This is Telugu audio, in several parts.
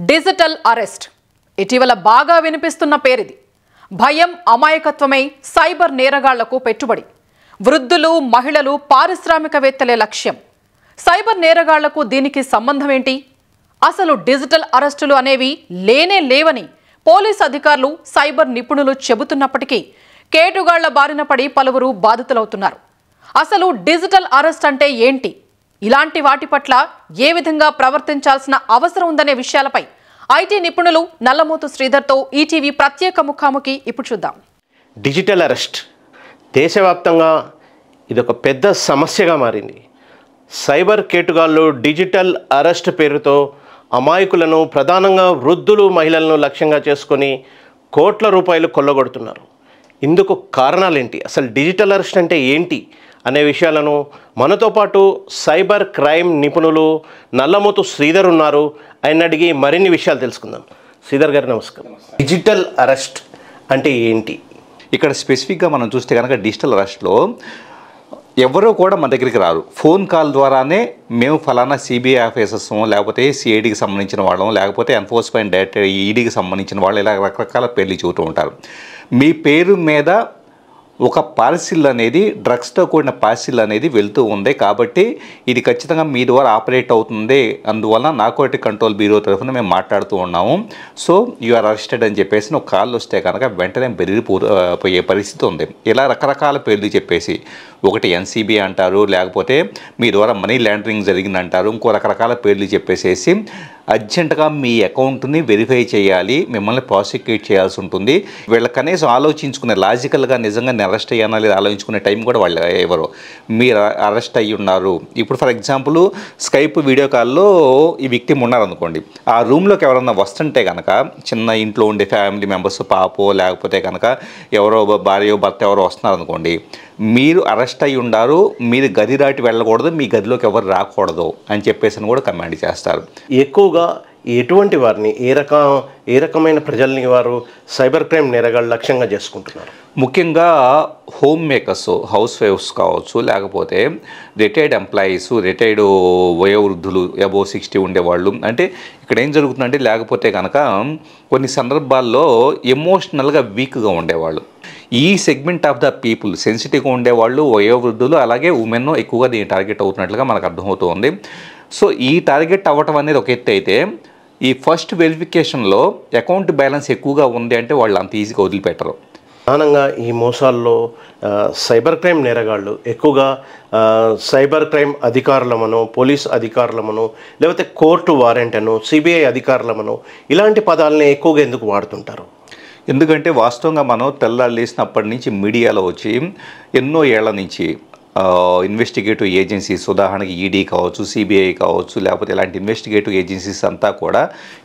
డిజిటల్ అరెస్ట్ ఇటీవల బాగా వినిపిస్తున్న పేరిది. భయం, అమాయకత్వమే సైబర్ నేరగాళ్లకు పెట్టుబడి. వృద్ధులు, మహిళలు, పారిశ్రామికవేత్తలే లక్ష్యం. సైబర్ నేరగాళ్లకు దీనికి సంబంధం ఏంటి? అసలు డిజిటల్ అరెస్టులు అనేవి లేనే లేవని పోలీస్ అధికారులు, సైబర్ నిపుణులు చెబుతున్నప్పటికీ కేటుగాళ్ల బారిన పడి పలువురు బాధితులవుతున్నారు. అసలు డిజిటల్ అరెస్ట్ అంటే ఏంటి? ఇలాంటి వాటి పట్ల ఏ విధంగా ప్రవర్తించాల్సిన అవసరం ఉందనే విషయాలపై ఐటీ నిపుణులు నల్లమోతు శ్రీధర్తో ఈటీవీ ప్రత్యేక ముఖాముఖి ఇప్పుడు చూద్దాం. డిజిటల్ అరెస్ట్ దేశవ్యాప్తంగా ఇదొక పెద్ద సమస్యగా మారింది. సైబర్ కేటుగాళ్ళు డిజిటల్ అరెస్ట్ పేరుతో అమాయకులను, ప్రధానంగా వృద్ధులు, మహిళలను లక్ష్యంగా చేసుకొని కోట్ల రూపాయలు కొల్లగొడుతున్నారు. ఇందుకు కారణాలేంటి, అసలు డిజిటల్ అరెస్ట్ అంటే ఏంటి అనే విషయాలను మనతో పాటు సైబర్ క్రైమ్ నిపుణులు నల్లమోతు శ్రీధర్ ఉన్నారు. ఆయన అడిగి మరిన్ని విషయాలు తెలుసుకుందాం. శ్రీధర్ గారు నమస్కారం. డిజిటల్ అరెస్ట్ అంటే ఏంటి? ఇక్కడ స్పెసిఫిక్గా మనం చూస్తే కనుక డిజిటల్ అరెస్ట్లో ఎవరో కూడా మన దగ్గరికి రారు. ఫోన్ కాల్ ద్వారానే మేము ఫలానా సిబిఐ ఆఫీసర్స్, లేకపోతే సిఐడికి సంబంధించిన వాళ్ళం, లేకపోతే ఎన్ఫోర్స్మెంట్ డైరెక్టర్ ఈడీకి సంబంధించిన వాళ్ళు, ఇలా రకరకాల పేర్లు చెబుతూ ఉంటారు. మీ పేరు మీద ఒక పార్సిల్ అనేది, డ్రగ్స్తో కూడిన పార్సిల్ అనేది వెళ్తూ ఉంది, కాబట్టి ఇది ఖచ్చితంగా మీ ద్వారా ఆపరేట్ అవుతుంది, అందువల్ల నార్కోటిక్ కంట్రోల్ బ్యూరో తరఫున మేము మాట్లాడుతూ ఉన్నాము, సో యు ఆర్ అరెస్టెడ్ అని చెప్పేసి ఒక కాల్ వస్తే కనుక వెంటనే బెదిరిపోయే పరిస్థితి ఉంది. ఇలా రకరకాల పేర్లు చెప్పేసి ఒకటి ఎన్సీబీ అంటారు, లేకపోతే మీ ద్వారా మనీ లాండరింగ్ జరిగిందంటారు, ఇంకో రకరకాల పేర్లు చెప్పేసేసి అర్జెంటుగా మీ అకౌంట్ని వెరిఫై చేయాలి, మిమ్మల్ని ప్రాసిక్యూట్ చేయాల్సి ఉంటుంది. వీళ్ళ కనీసం ఆలోచించుకునే, లాజికల్గా నిజంగా నేను అరెస్ట్ అయ్యానా లేదా ఆలోచించుకునే టైం కూడా వాళ్ళు ఎవరు. మీరు అరెస్ట్ అయ్యి ఉన్నారు. ఇప్పుడు ఫర్ ఎగ్జాంపుల్ స్కైప్ వీడియో కాల్లో ఈ విక్టిమ్ ఉన్నారనుకోండి, ఆ రూమ్లోకి ఎవరన్నా వస్తుంటే కనుక, చిన్న ఇంట్లో ఉండే ఫ్యామిలీ మెంబర్స్, పాపో లేకపోతే కనుక ఎవరో భార్యో భర్త ఎవరో వస్తున్నారనుకోండి, మీరు అరెస్ట్ అయ్యి ఉండారు, మీరు గది దాటి వెళ్ళకూడదు, మీ గదిలోకి ఎవరు రాకూడదు అని చెప్పేసి కూడా కమాండ్ చేస్తారు. ఎక్కువగా ఎటువంటి వారిని, ఏ రకమైన ప్రజల్ని వారు సైబర్ క్రైమ్ నేరగాళ్ళు లక్ష్యంగా చేసుకుంటున్నారు? ముఖ్యంగా హోమ్ మేకర్స్, హౌస్ వైఫ్స్ కావచ్చు, లేకపోతే రిటైర్డ్ ఎంప్లాయీస్, రిటైర్డ్ వయోవృద్ధులు, అబోవ్ 60 ఉండేవాళ్ళు. అంటే ఇక్కడ ఏం జరుగుతుందంటే, లేకపోతే కనుక కొన్ని సందర్భాల్లో ఎమోషనల్గా వీక్గా ఉండేవాళ్ళు, ఈ సెగ్మెంట్ ఆఫ్ ద పీపుల్, సెన్సిటివ్గా ఉండేవాళ్ళు, వయోవృద్ధులు, అలాగే ఉమెన్ ఎక్కువగా దీన్ని టార్గెట్ అవుతున్నట్లుగా మనకు అర్థమవుతుంది. సో ఈ టార్గెట్ అవ్వటం అనేది ఒక ఎత్తు అయితే, ఈ ఫస్ట్ వెరిఫికేషన్లో అకౌంట్ బ్యాలెన్స్ ఎక్కువగా ఉంది అంటే వాళ్ళు అంత ఈజీగా వదిలిపెట్టరు. ప్రధానంగా ఈ మోసాల్లో సైబర్ క్రైమ్ నేరగాళ్ళు ఎక్కువగా సైబర్ క్రైమ్ అధికారులమనో, పోలీస్ అధికారులమనో, లేకపోతే కోర్టు వారెంట్ అనో, సిబిఐ అధికారులమనో ఇలాంటి పదాలని ఎక్కువగా ఎందుకు వాడుతుంటారు? ఎందుకంటే వాస్తవంగా మనం తెల్లాలేసినప్పటి నుంచి మీడియాలో వచ్చి ఎన్నో ఏళ్ల నుంచి ఇన్వెస్టిగేటివ్ ఏజెన్సీస్, ఉదాహరణకి ఈడీ కావచ్చు, సిబిఐ కావచ్చు, లేకపోతే ఇలాంటి ఇన్వెస్టిగేటివ్ ఏజెన్సీస్ అంతా కూడా,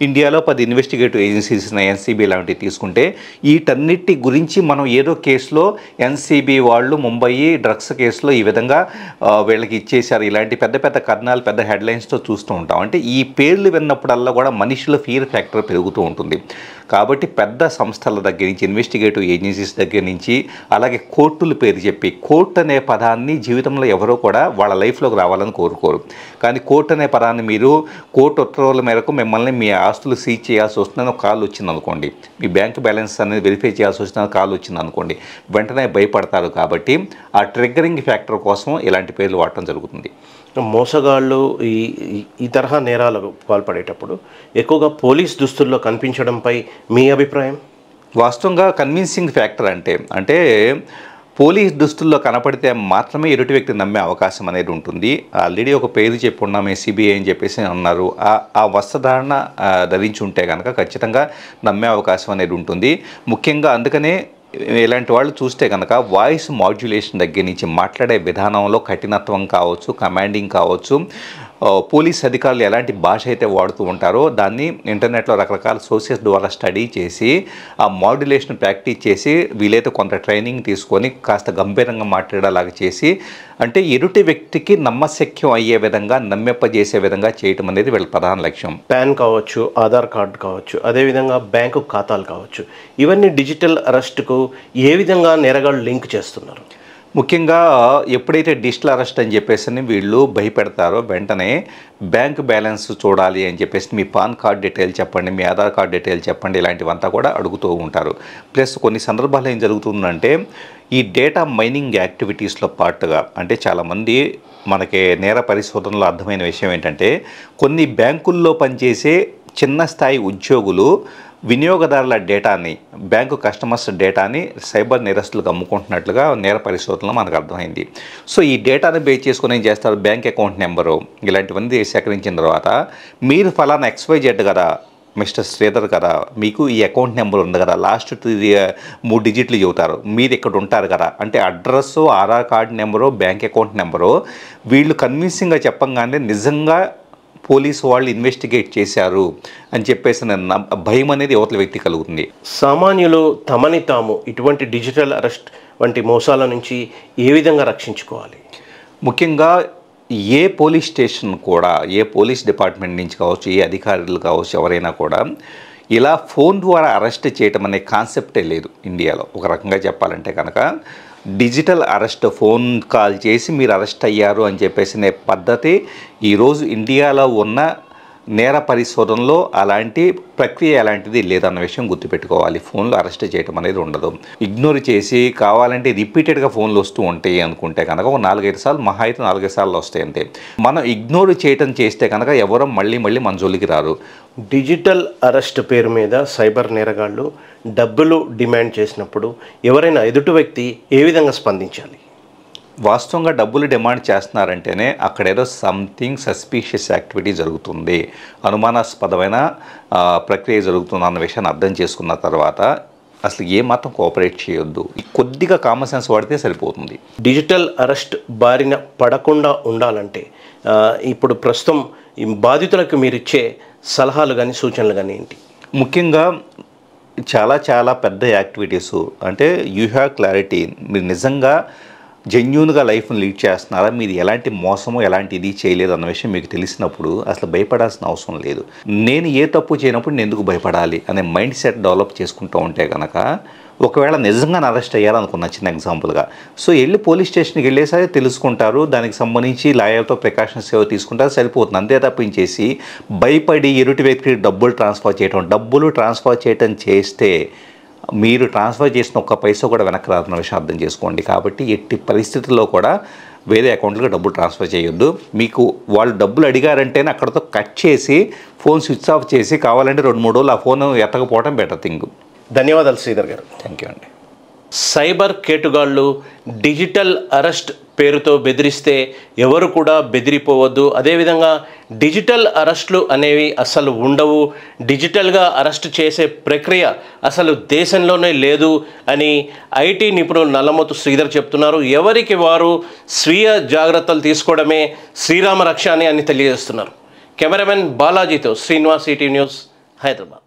ఇండియాలో 10 ఇన్వెస్టిగేటివ్ ఏజెన్సీస్, ఎన్సీబీ లాంటివి తీసుకుంటే, వీటన్నిటి గురించి మనం ఏదో కేసులో ఎన్సీబీ వాళ్ళు ముంబై డ్రగ్స్ కేసులో ఈ విధంగా వీళ్ళకి ఇచ్చేశారు, ఇలాంటి పెద్ద పెద్ద కథనాలు, పెద్ద హెడ్లైన్స్తో చూస్తూ ఉంటాం. అంటే ఈ పేర్లు విన్నప్పుడల్లా కూడా మనుషుల ఫియర్ ఫ్యాక్టర్ పెరుగుతూ ఉంటుంది. కాబట్టి పెద్ద సంస్థల దగ్గర నుంచి, ఇన్వెస్టిగేటివ్ ఏజెన్సీస్ దగ్గర నుంచి, అలాగే కోర్టుల పేరు చెప్పి, కోర్టు అనే పదాన్ని జీవితంలో ఎవరో కూడా వాళ్ళ లైఫ్లోకి రావాలని కోరుకోరు. కానీ కోర్టు అనే పదాన్ని మీరు కోర్టు ఉత్తర్వుల మేరకు మిమ్మల్ని మీ ఆస్తులు సీజ్ చేయాల్సి వస్తుందని ఒక కాల్ వచ్చింది అనుకోండి, మీ బ్యాంక్ బ్యాలెన్స్ అనేది వెరిఫై చేయాల్సి వస్తుందని కాల్ వచ్చింది అనుకోండి, వెంటనే భయపడతారు. కాబట్టి ఆ ట్రిగ్గరింగ్ ఫ్యాక్టర్ కోసం ఇలాంటి పేర్లు వాడటం జరుగుతుంది. మోసగాళ్ళు ఈ తరహా నేరాలకు పాల్పడేటప్పుడు ఎక్కువగా పోలీస్ దుస్తుల్లో కనిపించడంపై మీ అభిప్రాయం? వాస్తవంగా కన్విన్సింగ్ ఫ్యాక్టర్ అంటే పోలీస్ దుస్తుల్లో కనపడితే మాత్రమే ఎదుటి వ్యక్తి నమ్మే అవకాశం అనేది ఉంటుంది. ఆల్రెడీ ఒక పేరు చెప్పి ఉన్నామే సిబిఐ అని చెప్పేసి అన్నారు, ఆ వస్త్రధారణ ధరించి ఉంటే కనుక ఖచ్చితంగా నమ్మే అవకాశం అనేది ఉంటుంది. ముఖ్యంగా అందుకనే ఇలాంటి వాళ్ళు చూస్తే కనుక వాయిస్ మాడ్యులేషన్ దగ్గర నుంచి, మాట్లాడే విధానంలో కఠినత్వం కావచ్చు, కమాండింగ్ కావచ్చు, పోలీస్ అధికారులు ఎలాంటి భాష అయితే వాడుతూ ఉంటారో దాన్ని ఇంటర్నెట్లో రకరకాల సోర్సెస్ ద్వారా స్టడీ చేసి ఆ మాడ్యులేషన్ ప్రాక్టీస్ చేసి, వీలైతే కొంత ట్రైనింగ్ తీసుకొని కాస్త గంభీరంగా మాట్లాడేలాగా చేసి, అంటే ఎదుటి వ్యక్తికి నమ్మశక్యం అయ్యే విధంగా, నమ్మింపజేసే విధంగా చేయటం అనేది వీళ్ళ ప్రధాన లక్ష్యం. పాన్ కావచ్చు, ఆధార్ కార్డు కావచ్చు, అదేవిధంగా బ్యాంకు ఖాతాలు కావచ్చు, ఇవన్నీ డిజిటల్ అరెస్ట్కు ఏ విధంగా నేరగాళ్ళు లింక్ చేస్తున్నారు? ముఖ్యంగా ఎప్పుడైతే డిజిటల్ అరెస్ట్ అని చెప్పేసి వీళ్ళు భయపెడతారో వెంటనే బ్యాంక్ బ్యాలెన్స్ చూడాలి అని చెప్పేసి మీ పాన్ కార్డ్ డీటెయిల్ చెప్పండి, మీ ఆధార్ కార్డ్ డీటెయిల్ చెప్పండి, ఇలాంటివంతా కూడా అడుగుతూ ఉంటారు. ప్లస్ కొన్ని సందర్భాల్లో ఏం జరుగుతుందంటే ఈ డేటా మైనింగ్ యాక్టివిటీస్లో పార్ట్గా అంటే చాలామంది మనకి నేర పరిశోధనలో అర్థమైన విషయం ఏంటంటే కొన్ని బ్యాంకుల్లో పనిచేసే చిన్న స్థాయి ఉద్యోగులు వినియోగదారుల డేటాని, బ్యాంకు కస్టమర్స్ డేటాని సైబర్ నేరస్తులకు అమ్ముకుంటున్నట్లుగా నేర పరిశోధనలో మనకు అర్థమైంది. సో ఈ డేటాని బేస్ చేసుకుని ఏం చేస్తారు, బ్యాంక్ అకౌంట్ నెంబరు ఇలాంటివన్నీ సేకరించిన తర్వాత మీరు ఫలానా XYZ కదా, మిస్టర్ శ్రీధర్ కదా, మీకు ఈ అకౌంట్ నెంబర్ ఉంది కదా, లాస్ట్ 3 డిజిట్లు చెబుతారు, మీరు ఇక్కడ ఉంటారు కదా అంటే address, Aadhaar card number, bank account number వీళ్ళు కన్విన్సింగ్గా చెప్పంగానే నిజంగా పోలీసు వాళ్ళు ఇన్వెస్టిగేట్ చేశారు అని చెప్పేసి భయం అనేది యువతల వ్యక్తి కలుగుతుంది. సామాన్యులు తమని తాము ఇటువంటి డిజిటల్ అరెస్ట్ వంటి మోసాల నుంచి ఏ విధంగా రక్షించుకోవాలి? ముఖ్యంగా ఏ పోలీస్ స్టేషన్ కూడా, ఏ పోలీస్ డిపార్ట్మెంట్ నుంచి కావచ్చు, ఏ అధికారులు కావచ్చు, ఎవరైనా కూడా ఇలా ఫోన్ ద్వారా అరెస్ట్ చేయటం అనే కాన్సెప్టే లేదు ఇండియాలో. ఒక రకంగా చెప్పాలంటే కనుక డిజిటల్ అరెస్ట్, ఫోన్ కాల్ చేసి మీరు అరెస్ట్ అయ్యారు అని చెప్పేసి పద్ధతి ఈరోజు ఇండియాలో ఉన్న నేర పరిశోధనలో అలాంటి ప్రక్రియ అలాంటిది లేదన్న విషయం గుర్తుపెట్టుకోవాలి. ఫోన్లో అరెస్ట్ చేయడం అనేది ఉండదు. ఇగ్నోర్ చేసి కావాలంటే రిపీటెడ్గా ఫోన్లు వస్తూ ఉంటాయి అనుకుంటే కనుక ఒక 4-5 సార్లు, మహా అయితే 4-5 సార్లు వస్తాయి అంతే. మనం ఇగ్నోర్ చేయటం చేస్తే కనుక ఎవరో మళ్ళీ మన జోలికి రారు. డిజిటల్ అరెస్ట్ పేరు మీద సైబర్ నేరగాళ్ళు డబ్బులు డిమాండ్ చేసినప్పుడు ఎవరైనా ఎదుటి వ్యక్తి ఏ విధంగా స్పందించాలి? వాస్తవంగా డబ్బులు డిమాండ్ చేస్తున్నారంటేనే అక్కడేదో సంథింగ్ సస్పీషియస్ యాక్టివిటీ జరుగుతుంది, అనుమానాస్పదమైన ప్రక్రియ జరుగుతుంది అన్న విషయాన్ని అర్థం చేసుకున్న తర్వాత అసలు ఏమాత్రం కోఆపరేట్ చేయొద్దు. కొద్దిగా కామన్ సెన్స్ వాడితే సరిపోతుంది. డిజిటల్ అరెస్ట్ బారిన పడకుండా ఉండాలంటే ఇప్పుడు ప్రస్తుతం ఈ బాధితులకు మీరు ఇచ్చే సలహాలు కానీ సూచనలు కానీ ఏంటి? ముఖ్యంగా చాలా పెద్ద యాక్టివిటీసు అంటే యూ హ్యావ్ క్లారిటీ, మీరు నిజంగా జెన్యూన్గా లైఫ్ని లీడ్ చేస్తున్నారా, మీరు ఎలాంటి మోసమో ఎలాంటి ఇది చేయలేదు అన్న విషయం మీకు తెలిసినప్పుడు అసలు భయపడాల్సిన అవసరం లేదు. నేను ఏ తప్పు చేయనప్పుడు నేను ఎందుకు భయపడాలి అనే మైండ్ సెట్ డెవలప్ చేసుకుంటూ ఉంటే కనుక ఒకవేళ నిజంగా అరెస్ట్ అయ్యారనుకున్న చిన్న ఎగ్జాంపుల్గా, సో వెళ్ళి పోలీస్ స్టేషన్కి వెళ్ళేసరి తెలుసుకుంటారు, దానికి సంబంధించి లాయర్తో ప్రికాషన్స్ ఏవో తీసుకుంటారు, సరిపోతుంది. అంతే తప్పించేసి భయపడి ఎరుటి వ్యక్తికి డబ్బులు ట్రాన్స్ఫర్ చేయటం చేస్తే మీరు ట్రాన్స్ఫర్ చేసిన ఒక్క పైసా కూడా వెనక్కి రాదన్న విషయం అర్థం చేసుకోండి. కాబట్టి ఎట్టి పరిస్థితుల్లో కూడా వేరే అకౌంట్లకు డబ్బులు ట్రాన్స్ఫర్ చేయొద్దు. మీకు వాళ్ళు డబ్బులు అడిగారంటేనే అక్కడతో కట్ చేసి ఫోన్ స్విచ్ ఆఫ్ చేసి కావాలంటే 2-3 రోజులు ఆ ఫోన్ ఎత్తకపోవడం బెటర్ థింగ్. ధన్యవాదాలు శ్రీధర్ గారు. థ్యాంక్ యూ అండి. సైబర్ కేటుగాళ్ళు డిజిటల్ అరెస్ట్ పేరుతో బెదిరిస్తే ఎవరు కూడా బెదిరిపోవద్దు. అదేవిధంగా డిజిటల్ అరెస్టులు అనేవి అసలు ఉండవు, డిజిటల్గా అరెస్ట్ చేసే ప్రక్రియ అసలు దేశంలోనే లేదు అని ఐటీ నిపుణులు నల్లమోతు శ్రీధర్ చెప్తున్నారు. ఎవరికి వారు స్వీయ జాగ్రత్తలు తీసుకోవడమే శ్రీరామ రక్ష అని తెలియజేస్తున్నారు. కెమెరామెన్ బాలాజీతో శ్రీనివాస్, ఈటీవీ న్యూస్, హైదరాబాద్.